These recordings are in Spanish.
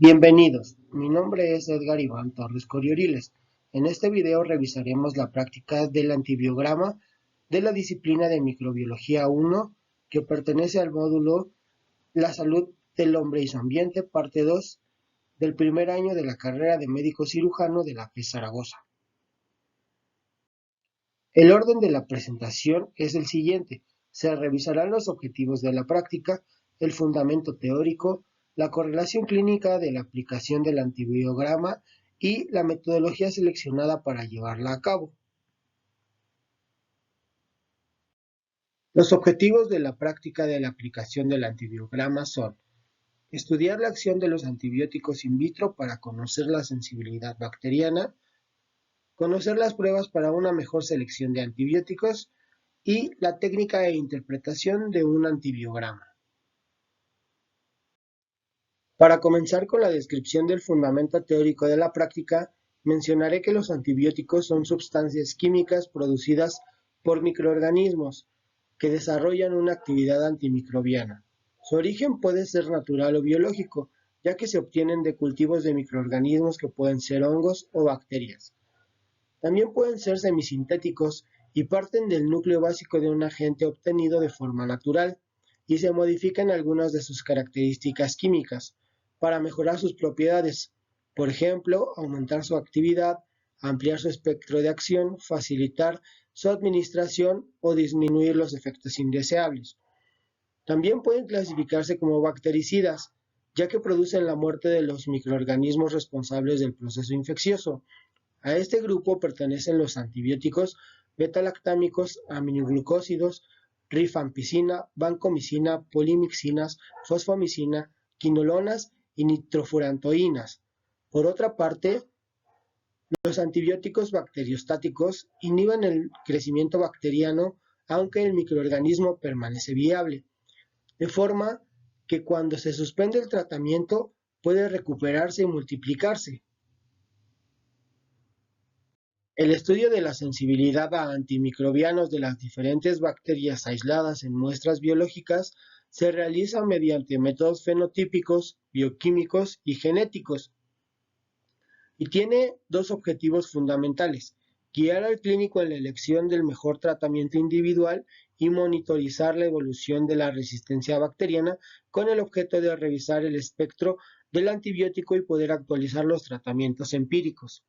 Bienvenidos, mi nombre es Edgar Iván Torres Corioriles. En este video revisaremos la práctica del antibiograma de la disciplina de Microbiología 1 que pertenece al módulo La salud del hombre y su ambiente, parte 2 del primer año de la carrera de médico cirujano de la FES Zaragoza. El orden de la presentación es el siguiente. Se revisarán los objetivos de la práctica, el fundamento teórico, la correlación clínica de la aplicación del antibiograma y la metodología seleccionada para llevarla a cabo. Los objetivos de la práctica de la aplicación del antibiograma son estudiar la acción de los antibióticos in vitro para conocer la sensibilidad bacteriana, conocer las pruebas para una mejor selección de antibióticos y la técnica e interpretación de un antibiograma. Para comenzar con la descripción del fundamento teórico de la práctica, mencionaré que los antibióticos son sustancias químicas producidas por microorganismos que desarrollan una actividad antimicrobiana. Su origen puede ser natural o biológico, ya que se obtienen de cultivos de microorganismos que pueden ser hongos o bacterias. También pueden ser semisintéticos y parten del núcleo básico de un agente obtenido de forma natural y se modifican algunas de sus características químicas para mejorar sus propiedades, por ejemplo, aumentar su actividad, ampliar su espectro de acción, facilitar su administración o disminuir los efectos indeseables. También pueden clasificarse como bactericidas, ya que producen la muerte de los microorganismos responsables del proceso infeccioso. A este grupo pertenecen los antibióticos beta-lactámicos, aminoglucósidos, rifampicina, vancomicina, polimixinas, fosfomicina, quinolonas y nitrofurantoínas. Por otra parte, los antibióticos bacteriostáticos inhiben el crecimiento bacteriano aunque el microorganismo permanece viable, de forma que cuando se suspende el tratamiento puede recuperarse y multiplicarse. El estudio de la sensibilidad a antimicrobianos de las diferentes bacterias aisladas en muestras biológicas se realiza mediante métodos fenotípicos, bioquímicos y genéticos, y tiene dos objetivos fundamentales: guiar al clínico en la elección del mejor tratamiento individual y monitorizar la evolución de la resistencia bacteriana con el objeto de revisar el espectro del antibiótico y poder actualizar los tratamientos empíricos.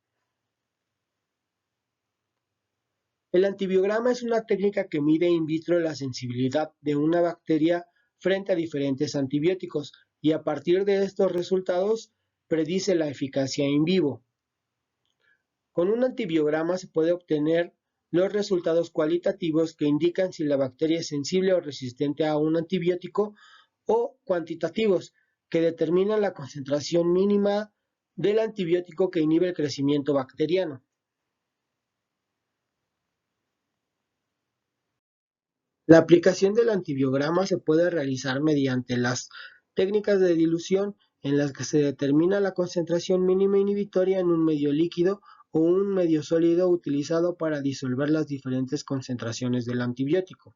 El antibiograma es una técnica que mide in vitro la sensibilidad de una bacteria frente a diferentes antibióticos y a partir de estos resultados predice la eficacia in vivo. Con un antibiograma se puede obtener los resultados cualitativos que indican si la bacteria es sensible o resistente a un antibiótico, o cuantitativos que determinan la concentración mínima del antibiótico que inhibe el crecimiento bacteriano. La aplicación del antibiograma se puede realizar mediante las técnicas de dilución, en las que se determina la concentración mínima inhibitoria en un medio líquido o un medio sólido utilizado para disolver las diferentes concentraciones del antibiótico.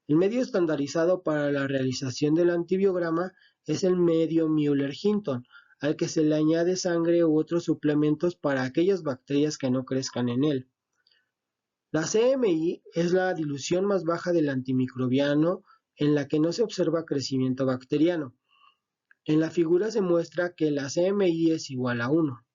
El medio estandarizado para la realización del antibiograma es el medio Müller-Hinton, al que se le añade sangre u otros suplementos para aquellas bacterias que no crezcan en él. La CMI es la dilución más baja del antimicrobiano en la que no se observa crecimiento bacteriano. En la figura se muestra que la CMI es igual a 1.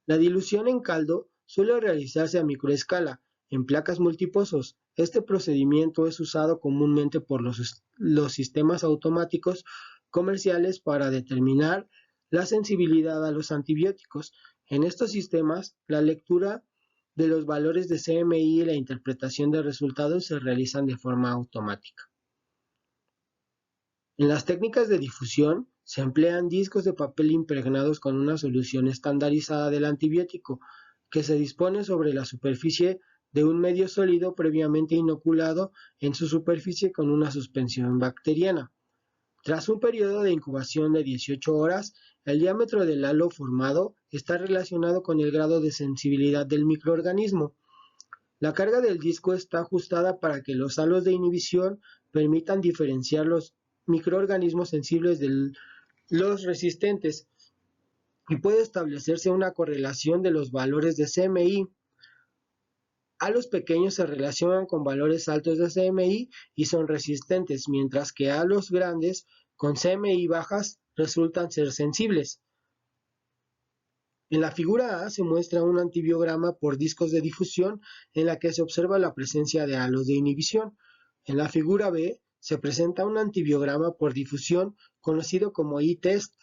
La dilución en caldo suele realizarse a microescala, en placas multipozos. Este procedimiento es usado comúnmente por los sistemas automáticos comerciales para determinar la sensibilidad a los antibióticos. En estos sistemas, la lectura de los valores de CMI y la interpretación de resultados se realizan de forma automática. En las técnicas de difusión se emplean discos de papel impregnados con una solución estandarizada del antibiótico, que se dispone sobre la superficie de un medio sólido previamente inoculado en su superficie con una suspensión bacteriana. Tras un periodo de incubación de 18 horas, el diámetro del halo formado está relacionado con el grado de sensibilidad del microorganismo. La carga del disco está ajustada para que los halos de inhibición permitan diferenciar los microorganismos sensibles de los resistentes y puede establecerse una correlación de los valores de CMI. A los pequeños se relacionan con valores altos de CMI y son resistentes, mientras que a los grandes con CMI bajas resultan ser sensibles. En la figura A se muestra un antibiograma por discos de difusión en la que se observa la presencia de halos de inhibición. En la figura B se presenta un antibiograma por difusión conocido como I-test,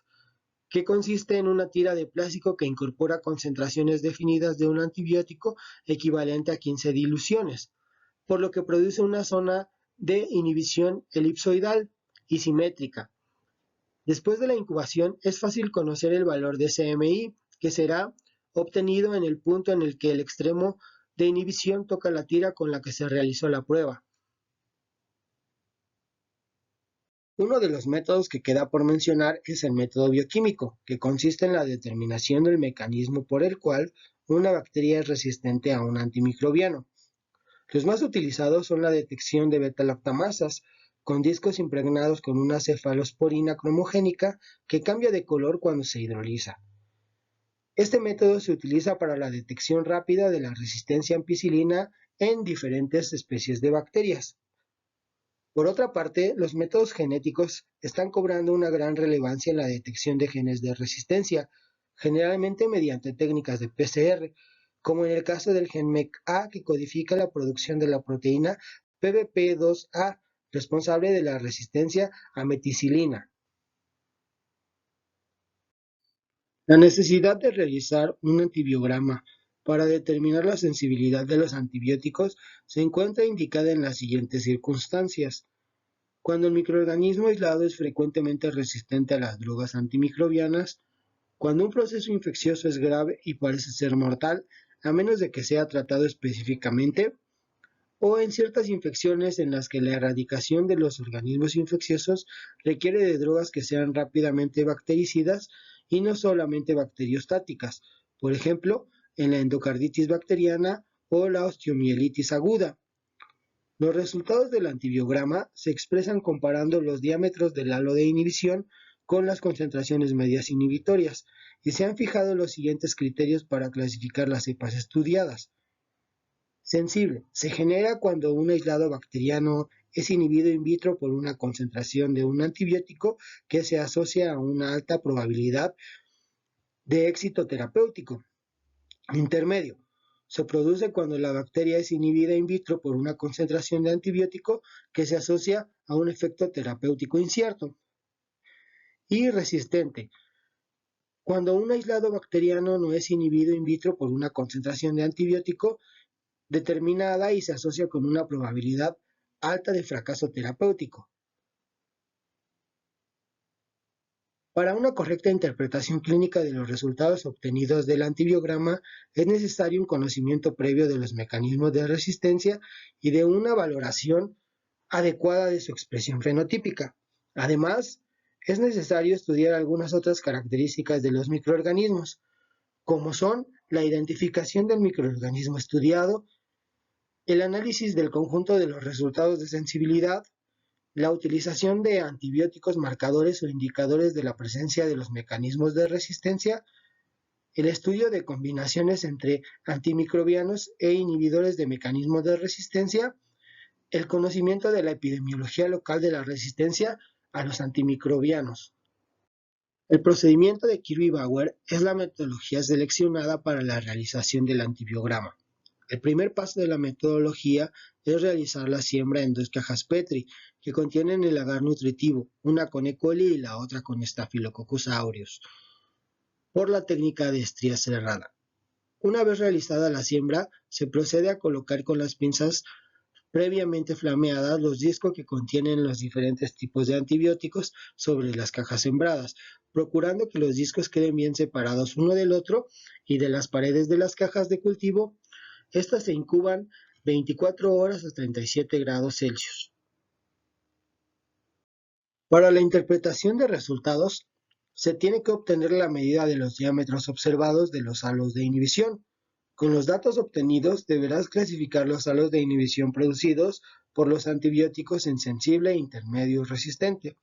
que consiste en una tira de plástico que incorpora concentraciones definidas de un antibiótico equivalente a 15 diluciones, por lo que produce una zona de inhibición elipsoidal y simétrica. Después de la incubación es fácil conocer el valor de CMI, que será obtenido en el punto en el que el extremo de inhibición toca la tira con la que se realizó la prueba. Uno de los métodos que queda por mencionar es el método bioquímico, que consiste en la determinación del mecanismo por el cual una bacteria es resistente a un antimicrobiano. Los más utilizados son la detección de beta-lactamasas, con discos impregnados con una cefalosporina cromogénica que cambia de color cuando se hidroliza. Este método se utiliza para la detección rápida de la resistencia a ampicilina en diferentes especies de bacterias. Por otra parte, los métodos genéticos están cobrando una gran relevancia en la detección de genes de resistencia, generalmente mediante técnicas de PCR, como en el caso del gen MECA que codifica la producción de la proteína PBP2A, responsable de la resistencia a meticilina. La necesidad de realizar un antibiograma para determinar la sensibilidad de los antibióticos se encuentra indicada en las siguientes circunstancias. Cuando el microorganismo aislado es frecuentemente resistente a las drogas antimicrobianas, cuando un proceso infeccioso es grave y parece ser mortal, a menos de que sea tratado específicamente, o en ciertas infecciones en las que la erradicación de los organismos infecciosos requiere de drogas que sean rápidamente bactericidas y no solamente bacteriostáticas, por ejemplo, en la endocarditis bacteriana o la osteomielitis aguda. Los resultados del antibiograma se expresan comparando los diámetros del halo de inhibición con las concentraciones medias inhibitorias, y se han fijado los siguientes criterios para clasificar las cepas estudiadas. Sensible. Se genera cuando un aislado bacteriano es inhibido in vitro por una concentración de un antibiótico que se asocia a una alta probabilidad de éxito terapéutico. Intermedio. Se produce cuando la bacteria es inhibida in vitro por una concentración de antibiótico que se asocia a un efecto terapéutico incierto. Y resistente. Cuando un aislado bacteriano no es inhibido in vitro por una concentración de antibiótico determinada y se asocia con una probabilidad alta de fracaso terapéutico. Para una correcta interpretación clínica de los resultados obtenidos del antibiograma, es necesario un conocimiento previo de los mecanismos de resistencia y de una valoración adecuada de su expresión fenotípica. Además, es necesario estudiar algunas otras características de los microorganismos, como son la identificación del microorganismo estudiado, el análisis del conjunto de los resultados de sensibilidad, la utilización de antibióticos marcadores o indicadores de la presencia de los mecanismos de resistencia, el estudio de combinaciones entre antimicrobianos e inhibidores de mecanismos de resistencia, el conocimiento de la epidemiología local de la resistencia a los antimicrobianos. El procedimiento de Kirby-Bauer es la metodología seleccionada para la realización del antibiograma. El primer paso de la metodología es realizar la siembra en 2 cajas Petri, que contienen el agar nutritivo, una con E. coli y la otra con Staphylococcus aureus, por la técnica de estría cerrada. Una vez realizada la siembra, se procede a colocar con las pinzas previamente flameadas los discos que contienen los diferentes tipos de antibióticos sobre las cajas sembradas, procurando que los discos queden bien separados uno del otro y de las paredes de las cajas de cultivo. Estas se incuban 24 horas a 37 grados Celsius. Para la interpretación de resultados, se tiene que obtener la medida de los diámetros observados de los halos de inhibición. Con los datos obtenidos, deberás clasificar los halos de inhibición producidos por los antibióticos en sensible, intermedio y resistente.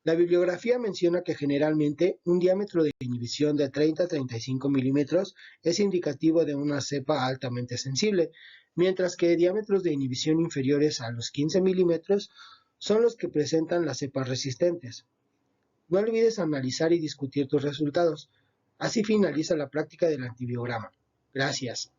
La bibliografía menciona que generalmente un diámetro de inhibición de 30 a 35 milímetros es indicativo de una cepa altamente sensible, mientras que diámetros de inhibición inferiores a los 15 milímetros son los que presentan las cepas resistentes. No olvides analizar y discutir tus resultados. Así finaliza la práctica del antibiograma. Gracias.